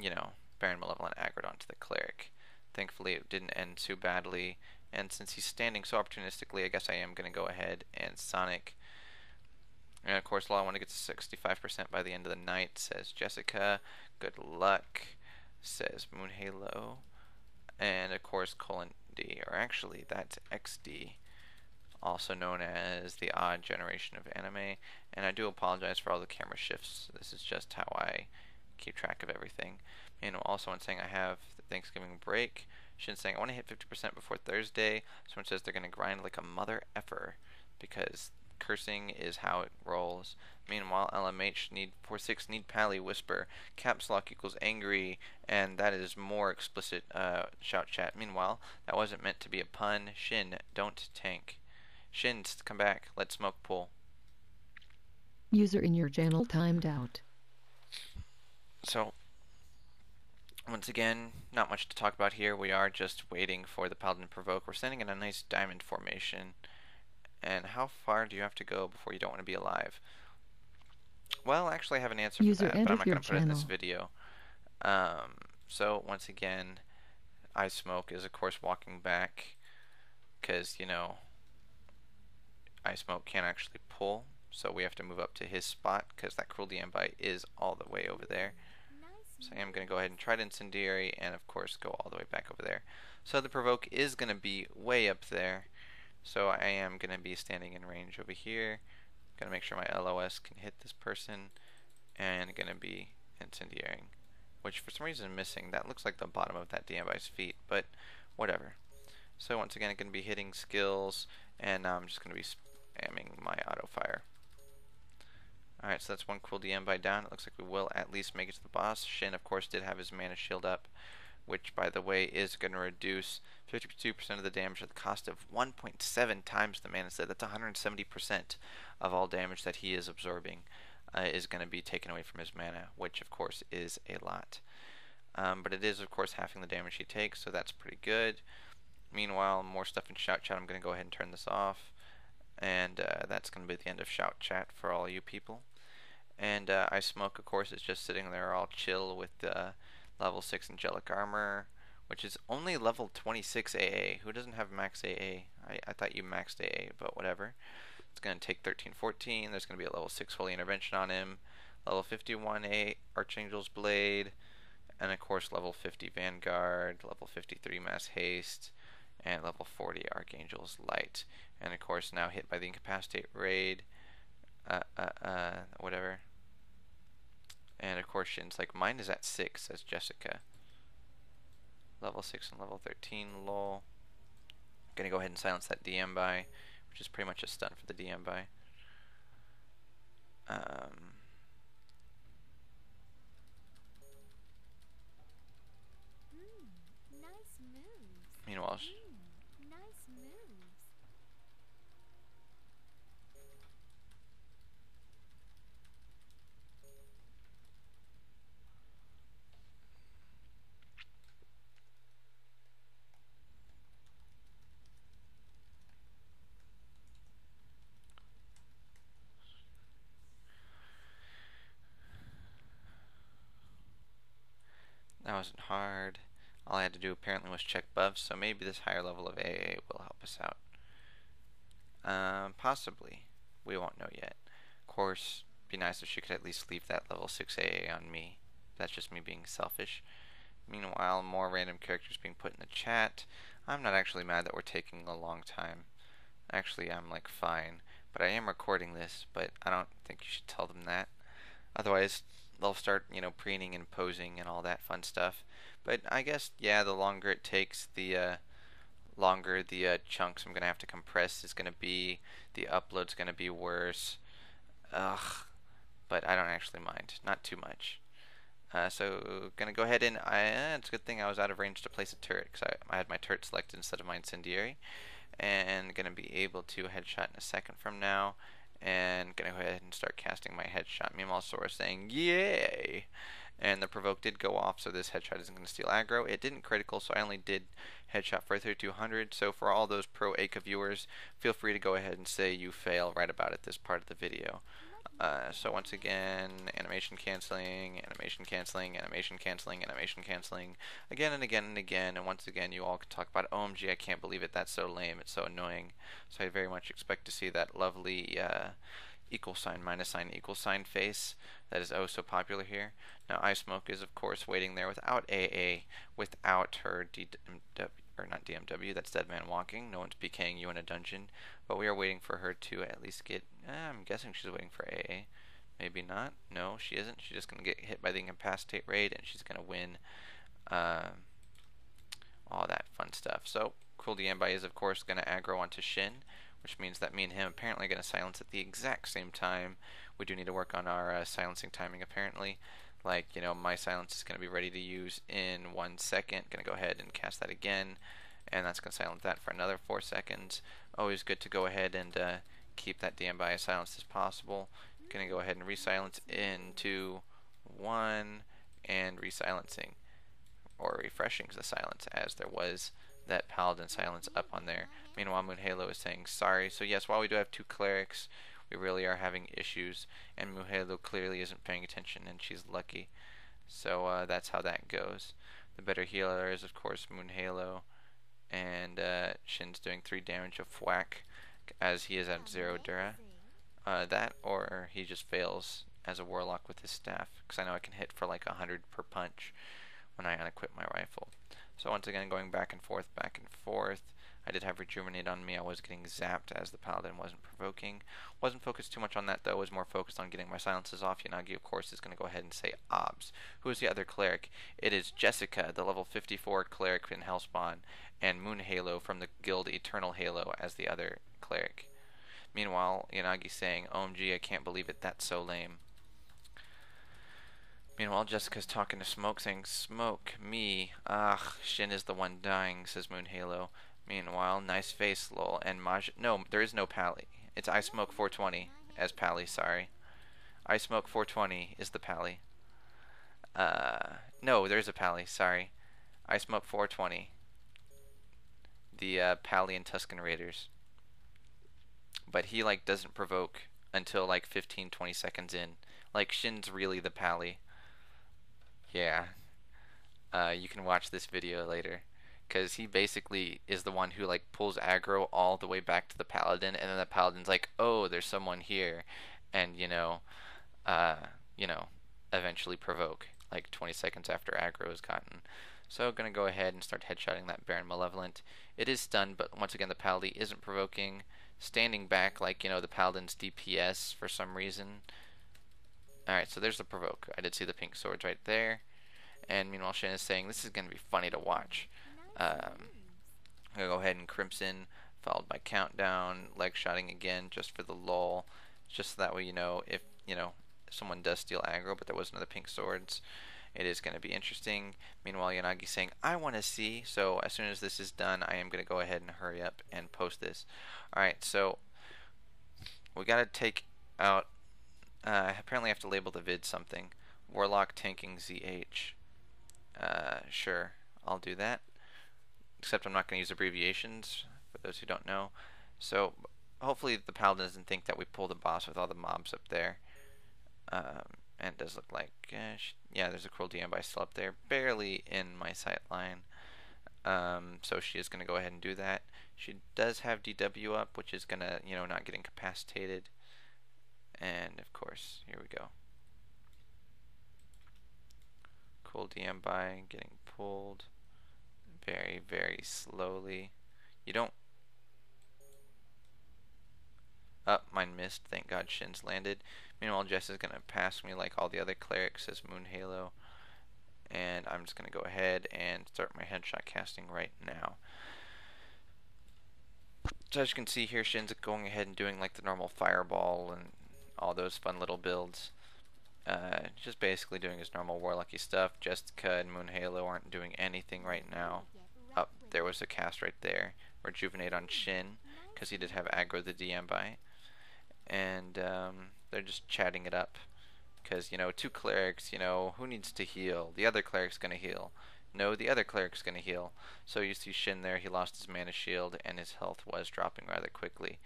you know, Baron Malevolent aggroed onto the cleric. Thankfully, it didn't end too badly. And since he's standing so opportunistically, I guess I am going to go ahead and Sonic. And of course, I want to get to 65% by the end of the night, says Jessica. Good luck, says Moon Halo. And of course, colon D, or actually, that's XD, also known as the odd generation of anime. And I do apologize for all the camera shifts. This is just how I keep track of everything. And also, when saying I have the Thanksgiving break, Shin's saying I want to hit 50% before Thursday. Someone says they're going to grind like a mother effer because cursing is how it rolls. Meanwhile, LMH need 46 need Pally whisper caps lock equals angry, and that is more explicit shout chat. Meanwhile, that wasn't meant to be a pun. Shin, don't tank. Shin, come back. Let's smoke pull. User in your channel timed out. So, once again, not much to talk about here. We are just waiting for the Paladin to provoke. We're standing in a nice diamond formation. And how far do you have to go before you don't want to be alive? Well, actually, I have an answer for that, but I'm not going to put it in this video. So, once again, I Smoke is, of course, walking back because, you know, I Smoke can't actually pull. So we have to move up to his spot because that Cruel DM bite is all the way over there. So I am going to go ahead and try to Incendiary and, of course, go all the way back over there. So the Provoke is going to be way up there. So I am going to be standing in range over here. Going to make sure my LOS can hit this person. And going to be Incendiaring. Which for some reason is missing. That looks like the bottom of that DM bite's feet. But whatever. So once again, I'm going to be hitting skills. And I'm just going to be spamming my auto fire. Alright, so that's one cool DM bite down. It looks like we will at least make it to the boss. Shin, of course, did have his mana shield up, which, by the way, is going to reduce 52% of the damage at the cost of 1.7 times the mana set. That's 170% of all damage that he is absorbing is going to be taken away from his mana, which, of course, is a lot. But it is, of course, halving the damage he takes, so that's pretty good. Meanwhile, more stuff in Shout Chat. I'm going to go ahead and turn this off. And that's going to be the end of Shout Chat for all you people. And I Smoke, of course, is just sitting there all chill with level 6 Angelic Armor, which is only level 26 AA. Who doesn't have max AA? I thought you maxed AA, but whatever. It's going to take 13-14. There's going to be a level 6 Holy Intervention on him. Level 51 A Archangel's Blade. And, of course, level 50 Vanguard. Level 53 Mass Haste. And level 40 Archangel's Light. And, of course, now hit by the Incapacitate Raid. Whatever. And of course, Shin's like, mine is at 6, says Jessica. Level 6 and level 13, lol. Gonna go ahead and silence that DM buy, which is pretty much a stun for the DM buy. Nice moves. Meanwhile, Nice moves. that wasn't hard. All I had to do apparently was check buffs, so maybe this higher level of AA will help us out. Possibly. We won't know yet. Of course, it'd be nice if she could at least leave that level 6 AA on me. That's just me being selfish. Meanwhile, more random characters being put in the chat. I'm not actually mad that we're taking a long time. Actually, I'm like fine. But I am recording this, but I don't think you should tell them that. Otherwise, they'll start, you know, preening and posing and all that fun stuff. But I guess, yeah, the longer it takes, the longer the chunks I'm going to have to compress is going to be. The upload's going to be worse. Ugh. But I don't actually mind. Not too much. So, going to go ahead and, it's a good thing I was out of range to place a turret, because I had my turret selected instead of my incendiary. And going to be able to headshot in a second from now. And going to go ahead and start casting my headshot. Meanwhile, Sora saying, yay! And the provoke did go off, so this headshot isn't going to steal aggro. It didn't critical, so I only did headshot for 3200. So for all those pro Aika viewers, feel free to go ahead and say you fail right about at this part of the video. So once again, animation canceling, animation canceling, animation canceling, animation canceling, again and again and again, and once again you all can talk about OMG, I can't believe it, that's so lame, it's so annoying. So I very much expect to see that lovely equal sign, minus sign, equal sign face that is oh so popular here. Now iSmoke is of course waiting there without AA, without her DMW, or not DMW, that's Dead Man Walking, no one's PKing you in a dungeon, but we are waiting for her to at least get, I'm guessing she's waiting for AA. Maybe not. No, she isn't. She's just going to get hit by the Incapacitate raid, and she's going to win all that fun stuff. So, Cruel Diembai is, of course, going to aggro onto Shin, which means that me and him apparently are going to silence at the exact same time. We do need to work on our silencing timing, apparently. Like, you know, my silence is going to be ready to use in 1 second. Going to go ahead and cast that again, and that's going to silence that for another 4 seconds. Always good to go ahead and keep that Diembai as silenced as possible. Going to go ahead and resilence into 1 and resilencing, or refreshing the silence, as there was that paladin silence up on there. Meanwhile, Moon Halo is saying sorry. So yes, while we do have 2 clerics, we really are having issues, and Moon Halo clearly isn't paying attention, and she's lucky. So that's how that goes. The better healer is, of course, Moon Halo, and Shin's doing 3 damage of whack, as he is at 0 Dura. That, or he just fails as a warlock with his staff, because I know I can hit for like 100 per punch when I unequip my rifle. So once again, going back and forth, back and forth. I did have Rejuvenate on me. I was getting zapped as the paladin wasn't provoking. Wasn't focused too much on that though. Was more focused on getting my silences off. Yanagi, of course, is going to go ahead and say Obs. Who is the other cleric? It is Jessica, the level 54 cleric in Hellspawn, and Moon Halo from the guild Eternal Halo as the other cleric. Meanwhile, Yanagi saying, OMG, I can't believe it, that's so lame. Meanwhile, Jessica's talking to Smoke, saying, Smoke, me, Shin is the one dying, says Moon Halo. Meanwhile, nice face, lol, and no, there is no Pally. It's iSmoke 420 as Pally, sorry. iSmoke 420 is the Pally. No, there's a Pally, sorry. iSmoke 420. The Pally and Tuscan Raiders. But he like doesn't provoke until like 15-20 seconds in. Like Shin's really the Pally. Yeah. You can watch this video later, because he basically is the one who like pulls aggro all the way back to the paladin, and then the paladin's like, oh, there's someone here, and you know, eventually provoke like 20 seconds after aggro is gotten. So gonna go ahead and start headshotting that Baron Malevolent. It is stunned, but once again the Pally isn't provoking. Standing back like, you know, the Paladin's DPS for some reason. Alright, so there's the provoke. I did see the pink swords right there. And meanwhile Shin is saying this is going to be funny to watch. I'm going to go ahead and Crimson, followed by Countdown, leg shotting again just for the lull. Just so that way, you know, if, you know, someone does steal aggro, but there was another pink swords, it is going to be interesting. Meanwhile, Yanagi saying, I want to see. So as soon as this is done, I am going to go ahead and hurry up and post this. Alright, so we got to take out, apparently I have to label the vid something. Warlock tanking ZH. Sure, I'll do that. Except I'm not going to use abbreviations, for those who don't know. So hopefully the paladin doesn't think that we pulled a boss with all the mobs up there. And it does look like, yeah, there's a Cruel Diembai still up there, barely in my sight line. So she is going to go ahead and do that. She does have DW up, which is going to, you know, not get incapacitated. And of course, here we go. Cruel Diembai getting pulled very, very slowly. You don't... Oh, mine missed. Thank God Shin's landed. Meanwhile, Jess is going to pass me like all the other clerics as Moon Halo. And I'm just going to go ahead and start my headshot casting right now. So as you can see here, Shin's going ahead and doing like the normal fireball and all those fun little builds. Just basically doing his normal warlocky stuff. Jessica and Moon Halo aren't doing anything right now. Oh, there was a cast right there. Rejuvenate on Shin, because he did have aggro the Diembai. And they're just chatting it up. Because, you know, 2 clerics, you know, who needs to heal? The other cleric's going to heal. No, the other cleric's going to heal. So you see Shin there, he lost his mana shield, and his health was dropping rather quickly.